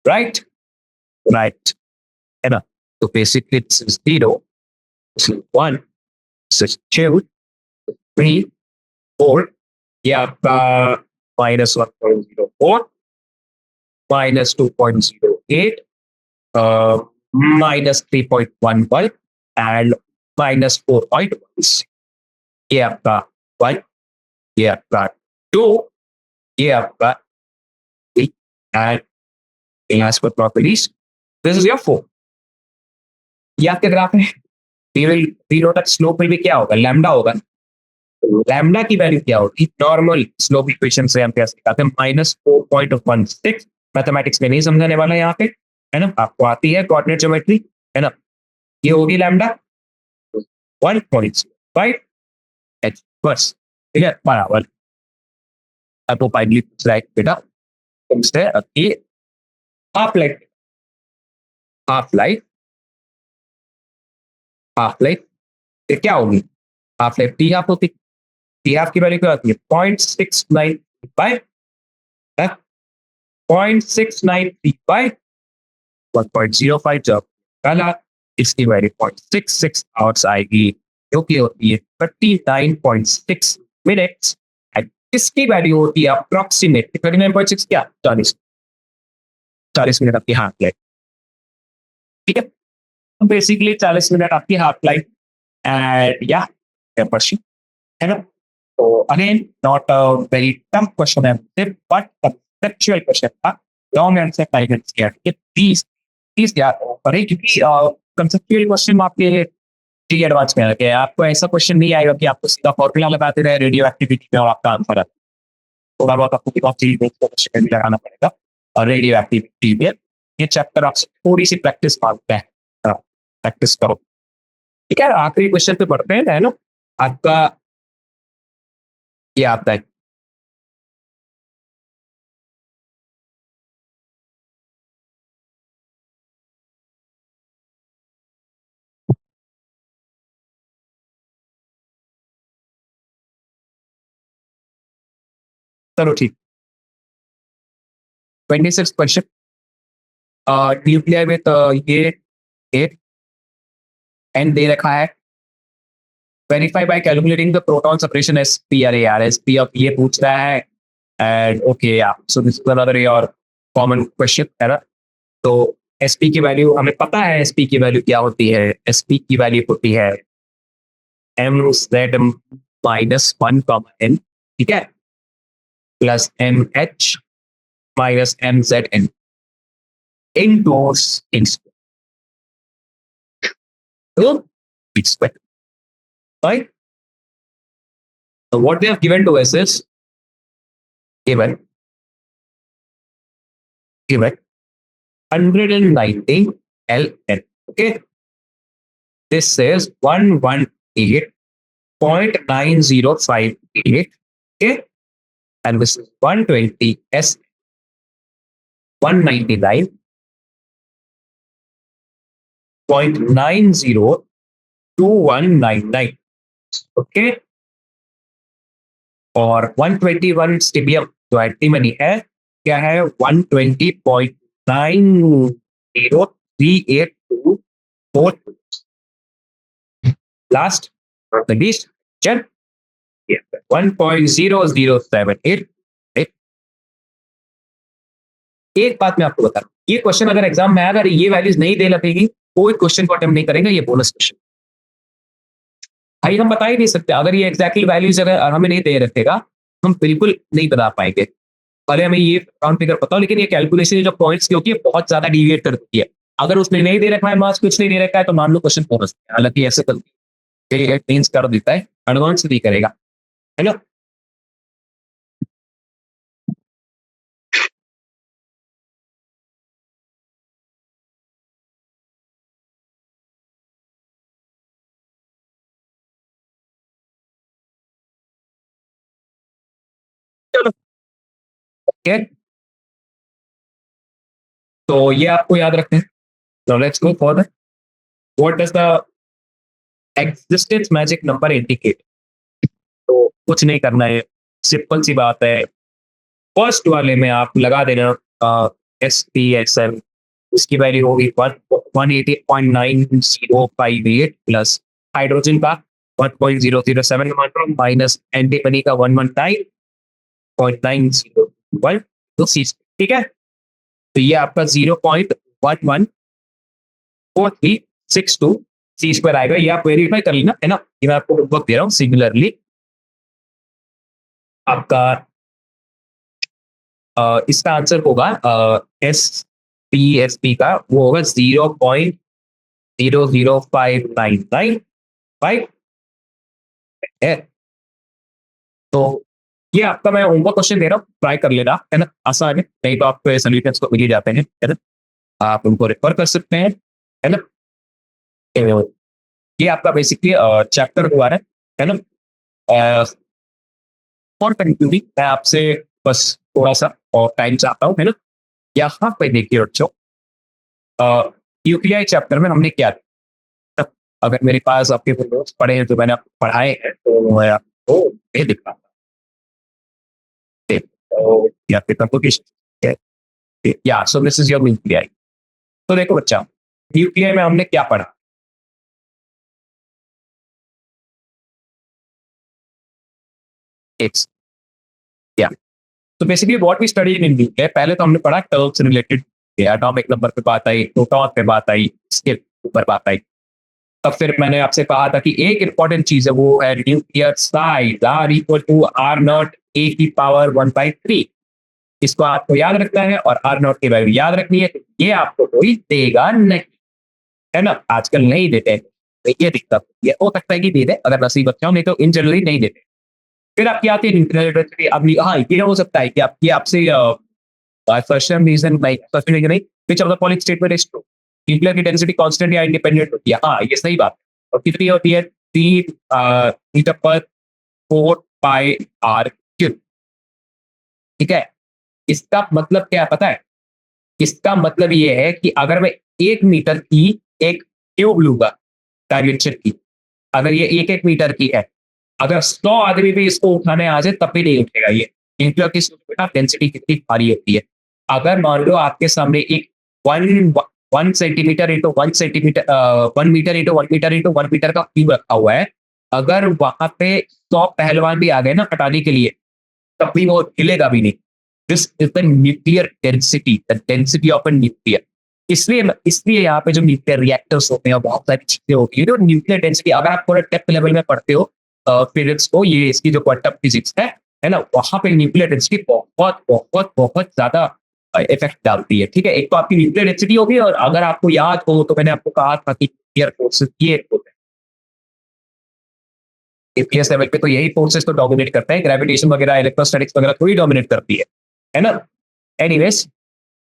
[SPEAKER 1] right, right, है ना, तो basically this is 0, this is 1, this is 2, 3, 4, ये आपका -1.04, -2.08, -3.11 एंड -4.16, ये आपका 1, ये आपका 2, ये आपका 3, and last but not least this is your 4, ये आपके ग्राफ है। जीरो तक स्लोप में भी क्या होगा, लैम्डा होगा, लैम्डा की वैल्यू क्या होगी, नॉर्मल स्लोप इक्वेशन से हम कैसे निकालते हैं, -4.16, मैथमेटिक्स में नहीं समझाने वाला यहाँ पे, है ना, आपको आती है कोऑर्डिनेट ज्योमेट्री, है ना, ये होगी लैम्डा 1.5 एच बस, ठीक है, बराबर। अब वो फाइनली पूछ रहा है बेटा तुमसे कि half life, half life, half life ये क्या होगी? हाफ लाइफ टी हाफ होती, टी हाफ की वैल्यू क्या आती है? 0.695, 0.693 1.05 जब पहला, इसकी वैल्यू 0.66 आवर्स आएगी, जो कि होती है 39.6 मिनट्स। इसकी वैल्यू होती है अप्रोक्सीमेट 39.6 क्या 40 मिनट आपकी हाफ लाइफ, ठीक है। तो बेसिकली 40 मिनट आपकी हाफ लाइफ एंड या है ना। तो again not a very tough question है, बट कंसेप्चुअल क्वेश्चन था, लॉन्ग आंसर टाइगर्स के प्लीज प्लीज याद करें, क्योंकि कंसेप्चुअल क्वेश्चन आपके जी एडवांस में रखे हैं। आपको ऐसा क्वेश्चन नहीं आएगा कि आपको सीधा फॉर्मूला लगाते रहे रेडियो एक्टिविटी में और आपका आंसर है। थोड़ा बहुत आपको बहुत चीज क्वेश्चन भी लगाना पड़ेगा, और रेडियो एक्टिविटी में ये चैप्टर आपसे थोड़ी सी प्रैक्टिस मांगता है, प्रैक्टिस करो, ठीक है। आखिरी क्वेश्चन पे बढ़ते हैं, है ना। आपका ये आता है, चलो ठीक। 26 क्वेश्चन, न्यूक्लियर विद ये एट एन दे रखा है, verify bye calculating the proton separation S P R A R S P of ये पूछ रहा है। एंड ओके या so this is another your common question, है ना। तो एसपी की वैल्यू हमें पता है, एसपी की वैल्यू क्या होती है? एसपी की वैल्यू होती है M Z minus one comma N, ठीक है, plus M H minus M Z N into in square, right? So what they have given to us is given 190 Ln. Okay, this says 118.9058. Okay, and this is 120 S 199.902199. Okay, और 121 स्टीबियम जो antimony है क्या है? 120.903824 last the least चल 1.0078। एक बात मैं आपको बता रहा हूं, ये क्वेश्चन अगर एग्जाम में आया, अगर ये वैल्यूज नहीं दे लगेगी, कोई क्वेश्चन को अटेम्प्ट नहीं करेगा, ये बोनस क्वेश्चन भाई हम बता ही नहीं सकते। अगर ये एग्जैक्टली वैल्यूज अगर हमें नहीं दे रखेगा, हम बिल्कुल नहीं बता पाएंगे। भले हमें ये राउंड फिगर पता हो, लेकिन ये कैलकुलेशन जो पॉइंट्स की होती है बहुत ज्यादा डिविएट करती है। अगर उसने नहीं दे रखा है मार्क्स, कुछ नहीं दे रखा है, तो मान लो क्वेश्चन बोनस, हालांकि ऐसे करती कर देता है, एडवांस नहीं करेगा, है ना। चलो ओके, तो ये आपको याद रखते हैं। So let's go further. What does the existence magic number indicate? तो कुछ नहीं करना है, सिंपल सी बात है। फर्स्ट वाले में आप लगा देना एस पी एस एम, उसकी वैल्यू होगी 180.9058 प्लस हाइड्रोजन का 1.007 मान लो माइनस एंटीमनी का 119.901, तो सी, ठीक है। तो ये आपका 0.114362 सी स्क्वायर आएगा। ये आप वेरीफाई कर लेना, है ना। ये मैं आपको वक्त दे रहा हूँ सिमिलरली आपका इसका आंसर होगा एस पी का वो होगा 0.00599 है। तो ये आपका मैं होमवर्क क्वेश्चन दे रहा हूँ, ट्राई कर लेना, है ना। आसान है, नहीं तो आपको सोल्यूशंस को मिल ही जाते हैं, है ना। आप उनको रेफर कर सकते हैं, है ना। ये आपका बेसिकली चैप्टर हुआ है ना। और कंक्लूडिंग मैं आपसे बस थोड़ा सा और टाइम चाहता हूँ, है ना। यहाँ पे देखिए बच्चों, यूपीआई चैप्टर में हमने क्या किया? अगर मेरे पास आपके नोट्स पढ़े हैं, जो मैंने आपको पढ़ाए हैं, तो मैं आपको ये दिखा या फिर कंप्यूटेशन या so this is your UPI. तो देखो बच्चा, यूपीआई में हमने क्या पढ़ा? इट्स क्या, तो basically what we study in UPI, पहले तो हमने पढ़ा टर्म्स रिलेटेड, एटॉमिक नंबर पे बात आई, प्रोटॉन पे बात आई, इसके ऊपर बात आई। तब फिर मैंने आपसे कहा था कि एक इंपॉर्टेंट चीज है, वो है nuclear size R equal to R not A की पावर 1/3। इसको आपको याद रखना है और आर नॉट की वैल्यू याद रखनी है। ये आपको कोई देगा नहीं, है ना, आजकल नहीं देते हैं। तो ये दिक्कत, ये हो सकता है कि दे दे अगर नसीब अच्छा हो, नहीं तो इन जनरली नहीं देते। फिर आपकी आती है न्यूक्लियर डेंसिटी। अब हाँ, ये हो सकता है कि आपकी आपसे फर्स्ट रीजन नहीं, फर्स्ट रीजन नहीं, which of the following statement is true? Nuclear की डेंसिटी कांस्टेंट या इंडिपेंडेंट होती है? हाँ, ये सही बात है। और कितनी होती है? 3 मीटर पर 4 पाई r क्यूब। ठीक है, इसका मतलब क्या है पता है? इसका मतलब ये है कि अगर मैं 1 मीटर की एक ट्यूब लूंगा डायमेंशन की, अगर ये 1-1 मीटर की है, अगर 100 आदमी भी इसको उठाने आ जाए तब भी नहीं उठेगा ये, क्योंकि बेटा डेंसिटी कितनी भारी होती है। अगर मान लो आपके सामने एक one 1 centimetre into 1 centimetre 1 metre into 1 metre into 1 metre का क्यूब रखा हुआ है, अगर वहां पे 100 पहलवान भी आ गए ना हटाने के लिए, तब भी वो हिलेगा भी नहीं। This is the nuclear density, the density of a nuclear. इसलिए इसलिए यहाँ पे जो न्यूक्लियर रिएक्टर्स होते हैं, बहुत सारी चीजें होती है, तो न्यूक्लियर डेंसिटी अगर आप पूरा डेप्थ लेवल में पढ़ते हो फिजिक्स को, ये इसकी जो क्वांटम फिजिक्स है ना, वहां पे न्यूक्लियर डेंसिटी बहुत बहुत बहुत ज्यादा इफेक्ट डालती है। ठीक है, एक तो आपकी न्यूक्लियर डेंसिटी होगी, और अगर आपको याद हो तो मैंने आपको कहा था कि न्यूक्लियर फोर्सेस ये होते हैं, एपीएस लेवल पे तो यही फोर्सेस तो डोमिनेट करता है, ग्रेविटेशन वगैरह इलेक्ट्रोस्टैटिक्स वगैरह थोड़ी डोमिनेट करती है ना। एनीवेज,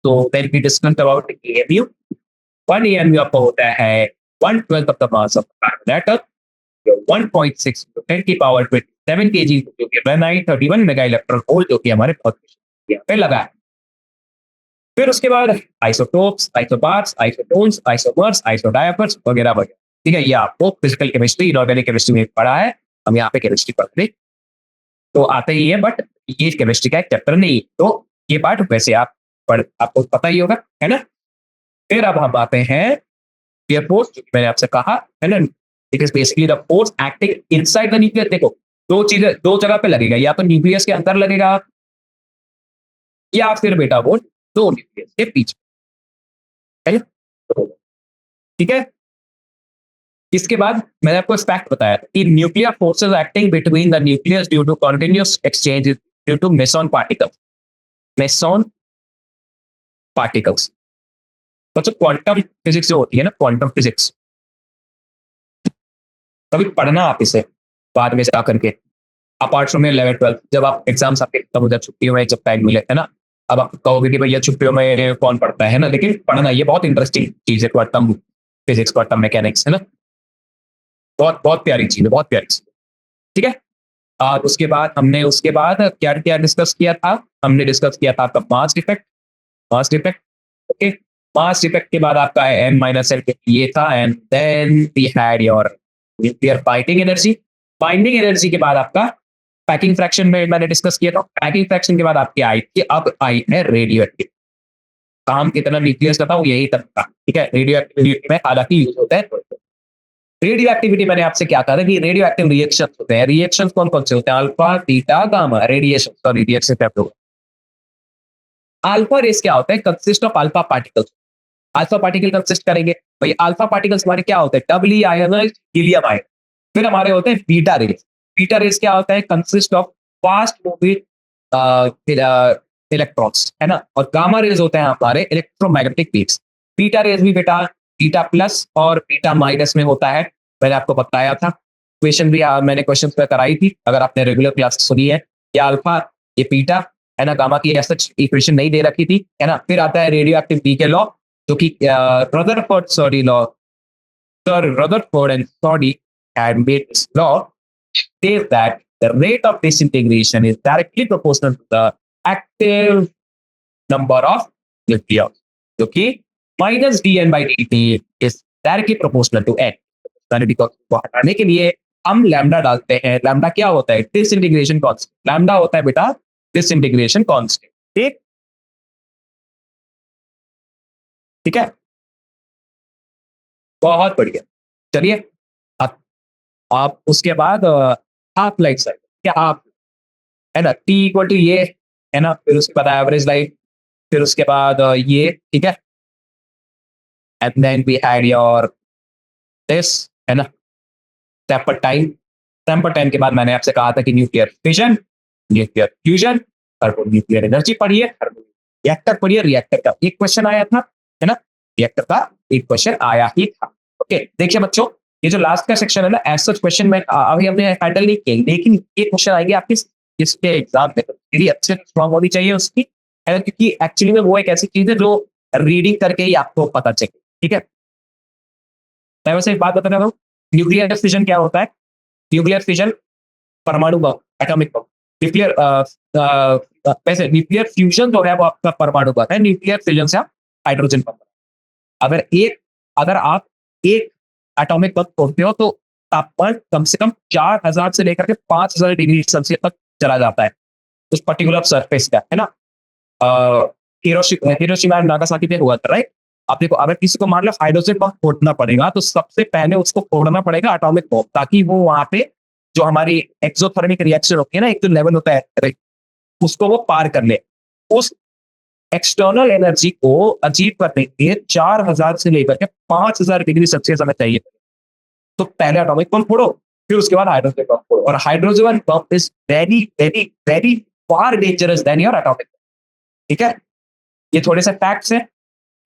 [SPEAKER 1] तो then we discuss about AMU. 1 AMU आपका होता है 1/12 of the mass of carbon atom, 1.6 10 की पावर 27 केजी, जो कि 31 मेगा इलेक्ट्रॉन वोल्ट, जो कि हमारे यहाँ पे लगा है। फिर उसके बाद आइसोटोप्स, आइसोबार्स, आइसोटोन्स, आइसोमर्स, आइसोडायपर्स वगैरह वगैरह। ठीक है, ये आपको फिजिकल केमिस्ट्री, इनऑर्गेनिक केमिस्ट्री में पढ़ा है। हम यहाँ पे केमिस्ट्री पढ़ते तो आते ही है, बट ये केमिस्ट्री का एक चैप्टर नहीं, तो ये पार्ट वैसे आप आपको पता ही होगा, है ना। फिर अब हम आते हैं न्यूक्लियर फोर्स, जो मैंने आपसे कहा, है ना। It is basically the force acting inside the nucleus. देखो, दो चीजें दो जगह पे लगेगा, या तो न्यूक्लियस के अंदर लगेगा, या फिर बेटा वो दो न्यूक्लियस के पीछे, है ना? तो ठीक है, इसके बाद मैंने आपको फैक्ट बताया कि nuclear forces acting between the nucleus due to continuous exchange due to meson particles. Meson particles, तो क्वांटम फिजिक्स जो होती है ना, क्वांटम फिजिक्स, कभी पढ़ना आप इसे बाद में जा करके, अपार्ट फ्रॉम 11-12, जब आप एग्जाम्स आपके खत्म हो जाए, छुट्टियों में जब टाइम मिले, है ना। अब आप कहोगे कि भैया छुट्टियों में कौन पढ़ता है ना, लेकिन पढ़ना, ये बहुत इंटरेस्टिंग चीज है, क्वांटम फिजिक्स, क्वांटम मैकेनिक्स, है ना। बहुत बहुत प्यारी चीज है, बहुत प्यारी चीज। ठीक है, और उसके बाद क्या क्या डिस्कस किया था? हमने डिस्कस किया था आपका mass defect, mass defect. Okay, mass defect के बाद आपका एम माइनस एल ये था, and then we had your nuclear binding energy. Binding energy के बाद आपका पैकिंग फ्रैक्शन में मैंने डिस्कस किया था। पैकिंग फ्रैक्शन के बाद आपकी आई थी, अब आई है रेडियो एक्टिव। काम कितना न्यूक्लियस का था वो यही तक था। ठीक है, रेडियो एक्टिविटी में हालांकि यूज होता है। रेडियो एक्टिविटी मैंने आपसे क्या कहा था कि रेडियो एक्टिव रिएक्शन होते हैं। रिएक्शन कौन कौन से होते हैं? Alpha, beta, gamma. Radiation, sorry, reaction alpha rays क्या होता है? Consist of alpha particles. Alpha particle consist करेंगे, तो ये अल्फा पार्टिकल्स हमारे क्या होते हैं? Doubly ionised helium ion. फिर हमारे होते हैं बीटा रेस। बीटा रेस क्या होता है? Consist of fast moving electrons, है ना। और गामा रेज होते हैं हमारे इलेक्ट्रोमैग्नेटिक वेव्स। बीटा रेज भी बेटा बीटा प्लस और बीटा माइनस में होता है, मैंने आपको बताया था। क्वेश्चन भी मैंने क्वेश्चन पे कराई थी, अगर आपने रेगुलर क्लास सुनी है। ये अल्फा, ये बीटा, है ना। गामा की सच इक्वेशन नहीं दे रखी थी, है ना। फिर आता है रेडियो एक्टिव बी के लॉ, जो कि Rutherford sorry law, sir Rutherford and sorry had made this law state that the rate of disintegration is directly proportional to the active number of nucleons, जो कि minus dn/dt is directly proportional to n। Proportionality को हटाने के लिए हम lambda डालते हैं। Lambda क्या होता है? Disintegration constant. लैम्डा होता है बेटा डिसइंटीग्रेशन कांस्टेंट। ठीक, ठीक है, बहुत बढ़िया। चलिए, अब आप उसके बाद हाफ लाइफ साइकिल, क्या आप, है ना, टी इक्वल टू ये, है ना, फिर उसके बाद एवरेज लाइफ, फिर उसके बाद ये, ठीक है, and then we had your this, है ना, टेम्पर टाइम। टेम्पर टाइम के बाद मैंने आपसे कहा था कि nuclear fission, nuclear fusion, carbon nuclear energy पढ़िए, रिएक्टर पढ़िए। रिएक्टर का एक क्वेश्चन आया था, है ना, रिएक्टर का एक क्वेश्चन आया ही था। ओके, देखिए बच्चों, ये जो लास्ट का सेक्शन है ना, एज सच क्वेश्चन में अभी हमने हैंडल नहीं किए, लेकिन ये क्वेश्चन आएंगे आपके इसके एग्जाम में, मेरी अच्छे स्ट्रॉन्ग होनी चाहिए उसकी, है ना, क्योंकि एक्चुअली में वो एक ऐसी चीज है जो रीडिंग करके ही आपको पता चले। ठीक है, मैं वैसे एक बात बता रहा हूँ, न्यूक्लियर फिजन क्या होता है? न्यूक्लियर फिजन परमाणु बम, एटॉमिक बम। न्यूक्लियर वैसे न्यूक्लियर फ्यूजन जो है वो आपका परमाणु बम है, न्यूक्लियर फिजन से आप हाइड्रोजन बम। अगर आप एक एटॉमिक बम तोड़ते हो तो तापमान कम से कम 4000 से लेकर के 5000 डिग्री सेल्सियस तक चला जाता है उस पर्टिकुलर सरफेस का, है ना। हिरोशिमा एंड नागासाकी पे हुआ था, राइट। आप देखो, अगर किसी को मान लो हाइड्रोजन बम फोड़ना पड़ेगा तो सबसे पहले उसको फोड़ना पड़ेगा एटॉमिक बम, ताकि वो वहां पे जो हमारी एक्सोथर्मिक रिएक्शन होती है ना, एक जो लेवल होता है, राइट, उसको वो पार कर ले। उस एक्सटर्नल एनर्जी को अचीव करने के लिए 4000 से लेकर के 5000 डिग्री सेल्सियस हमें चाहिए। तो पहले एटॉमिक बम फोड़ो, फिर उसके बाद हाइड्रोजन बम फोड़ो। और hydrogen bomb is very very very far dangerous than your atomic. ठीक है, ये थोड़े से फैक्ट्स हैं,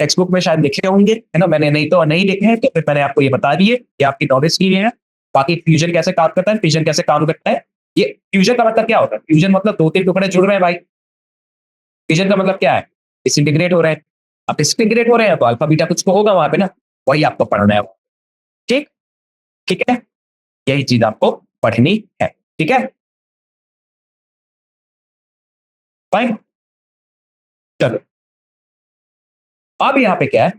[SPEAKER 1] टेक्स्ट बुक में शायद लिखे होंगे, है ना, मैंने नहीं तो नहीं लिखे हैं, तो फिर मैंने आपको ये बता दिए कि आपकी नॉलेज के लिए है। बाकी फ्यूजन कैसे काम करता है, फ्यूजन कैसे काम करता है, ये फ्यूजन का मतलब क्या होता है? फ्यूजन मतलब दो तीन टुकड़े जुड़ रहे हैं भाई। फ्यूजन का मतलब क्या है? डिसइंटीग्रेट हो रहे हैं। अब डिसइंटीग्रेट हो रहे हैं तो अल्फा बीटा कुछ तो होगा वहां पे ना, वही आपको पढ़ना है। ठीक, ठीक है, यही चीज आपको पढ़नी है। ठीक है, फाइन। चलो, अब यहाँ पे क्या है,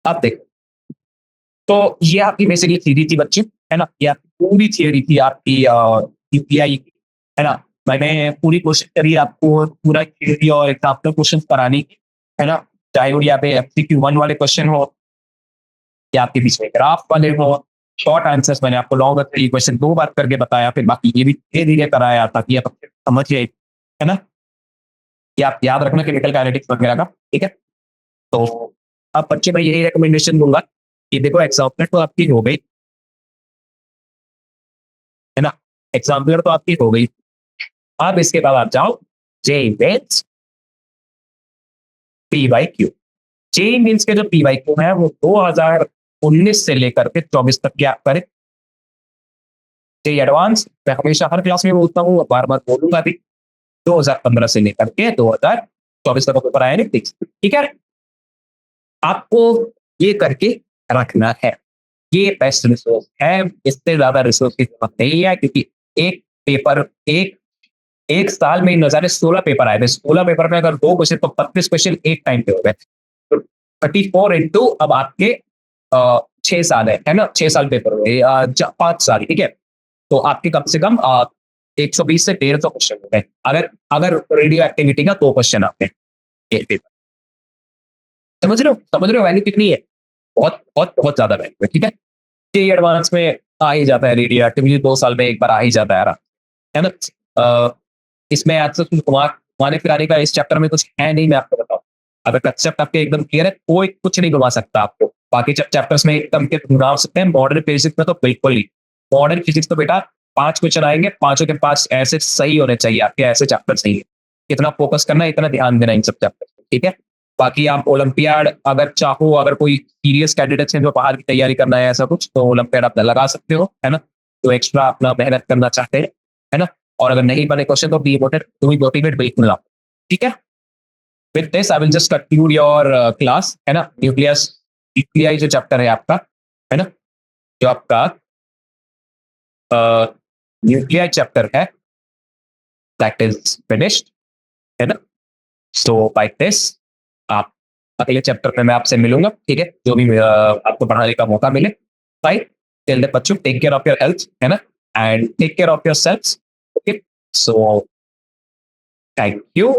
[SPEAKER 1] अब देखो, तो ये आपकी बेसिकली थ्योरी थी बच्चे, है ना, ये आपकी पूरी थियरी थी आपकी यूपीआई की, है ना। मैंने पूरी कोशिश करी आपको पूरा थियरी और एग्जाम्पल क्वेश्चन कराने की, है ना, चाहे वो यहाँ पे एमसीक्यू 1 वाले क्वेश्चन हो या आपके बीच में ग्राफ वाले हो, शॉर्ट आंसर्स मैंने आपको लॉन्ग थ्री क्वेश्चन 2 बार करके बताया, फिर बाकी ये भी धीरे धीरे कराया ताकि आप समझिए, है ना, कि आप याद रखना केमिकल काइनेटिक्स वगैरह का। ठीक है, तो अब बच्चे मैं यही रिकमेंडेशन दूंगा कि देखो एग्जाम्पल तो आपकी हो गई, है ना, एग्जाम्पलर तो आपकी हो गई। अब इसके बाद आप जाओ JEE Mains P by Q. JEE Mains के जो पी बाई क्यू है वो 2019 से लेकर के 24 तक के आप करें। जे एडवांस मैं हमेशा हर क्लास में बोलता हूँ, बार बार बोलूंगा भी, 2015 से लेकर के 2024 तक पेपर आया नहीं। ठीक है, आपको ये करके रखना है, ये बेस्ट रिसोर्स है, इससे ज्यादा रिसोर्स की जरूरत नहीं है, क्योंकि एक पेपर एक एक साल में इन नजारे 16 पेपर आए थे। 16 पेपर में अगर 2 क्वेश्चन तो 32 क्वेश्चन एक टाइम पे हो गए, तो 34 इंटू अब आपके 6 साल है ना, 6 साल पेपर हो गए, 5 साल। ठीक है, तो आपके कम से कम 120 से 150 क्वेश्चन हो गए, अगर अगर रेडियो एक्टिविटी का 2 क्वेश्चन आते हैं एक पेपर। समझ रहे हो वैल्यू कितनी है? बहुत बहुत बहुत ज्यादा वैल्यू है। ठीक है, ये एडवांस में आ ही जाता है, रेडियो एक्टिविटी 2 साल में एक बार आ ही जाता है ना। इसमें आज तक घुमाने फिराने का इस चैप्टर में कुछ है नहीं, मैं आपको बताऊं। अगर कंसेप्ट आपके एकदम क्लियर है, कोई कुछ नहीं घुमा सकता आपको। बाकी चैप्टर्स में एकदम के घुमा सकते हैं, मॉडर्न फिजिक्स में तो बिल्कुल नहीं। मॉडर्न फिजिक्स तो बेटा 5 क्वेश्चन आएंगे, 5 के 5 ऐसे सही होने चाहिए आपके, ऐसे चैप्टर सही है। इतना फोकस करना, इतना ध्यान देना इन सब चैप्टर। ठीक है, बाकी आप ओलंपियाड अगर चाहो, अगर कोई सीरियस कैंडिडेट्स हैं जो बाहर की तैयारी करना है ऐसा कुछ, तो ओलंपियाड आप लगा सकते हो, है ना, तो एक्स्ट्रा अपना मेहनत करना चाहते हैं, है ना। और अगर नहीं बने क्वेश्चन तो बी मोटिवेट बिल्कुल आप। ठीक है, with this I will just conclude your class, है ना. न्यूक्लियाई जो चैप्टर है आपका, है ना, जो आपका न्यूक्लियाई चैप्टर है, दैट इज फिनिश्ड, है ना. सो बाय दिस आप अगले चैप्टर में मैं आपसे मिलूंगा, ठीक है, जो भी आपको पढ़ाने का मौका मिले. बाय. टिल देन बच्चों, take care of your health, है ना, and take care of yourself. Okay, so thank you.